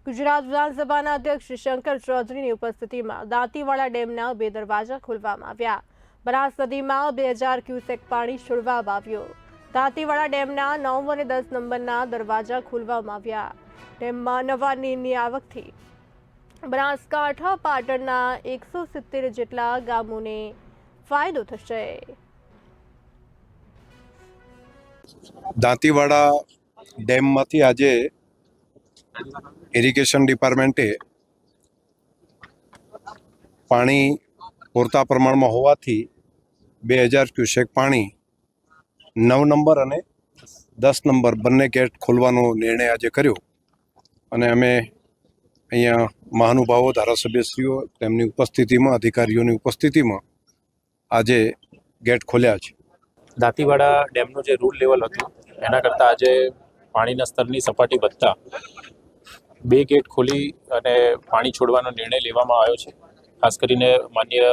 ગુજરાત વિધાનસભાના અધ્યક્ષ શંકર ચૌધરીની ઉપસ્થિતિમાં દાંતીવાડા ડેમના 2 દરવાજા ખોલવામાં આવ્યા। બનાસ નદીમાં 2000 ક્યુસેક પાણી છોડવામાં આવ્યું। દાંતીવાડા ડેમના 9 અને 10 નંબરના દરવાજા ખોલવામાં આવ્યા। ડેમમાં નવા નીરની આવકથી બનાસકાંઠા પાટણના 170 જેટલા ગામોને ફાયદો થશે। દાંતીવાડા ડેમમાંથી આજે ઇરિગેશન ડિપાર્ટમેન્ટે પાણી પૂરતા પ્રમાણમાં હોવાથી 2000 ક્યુસેક પાણી 9 નંબર અને 10 નંબર બંને ગેટ ખોલવાનો નિર્ણય આજે કર્યો અને અમે અહીંયા મહાનુભાવો ધારાસભ્યશ્રીઓ તેમની ઉપસ્થિતિમાં અધિકારીઓની ઉપસ્થિતિમાં આજે ગેટ ખોલ્યા છે। દાંતીવાડા ડેમનું જે રૂલ લેવલ હતું એના કરતાં આજે પાણીના સ્તરની સપાટી વધતા 2 ગેટ ખોલી અને પાણી છોડવાનો નિર્ણય લેવામાં આવ્યો છે। ખાસ કરીને માન્ય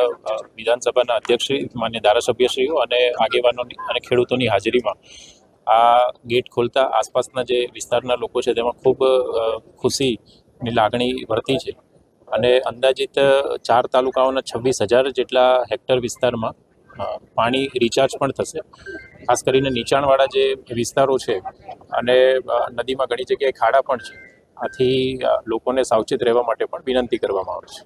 વિધાનસભાના અધ્યક્ષશ્રી, માન્ય ધારાસભ્યશ્રીઓ અને આગેવાનો અને ખેડૂતોની હાજરીમાં આ ગેટ ખોલતા આસપાસના જે વિસ્તારના લોકો છે તેમાં ખૂબ ખુશીની લાગણી વર્તી છે અને અંદાજિત 4 તાલુકાઓના 26,000 જેટલા હેક્ટર વિસ્તારમાં પાણી રિચાર્જ પણ થશે। ખાસ કરીને નીચાણવાળા જે વિસ્તારો છે અને નદીમાં ઘણી જગ્યાએ ખાડા પણ છે, આથી લોકોને સાવચેત રહેવા માટે પણ વિનંતી કરવામાં આવે છે।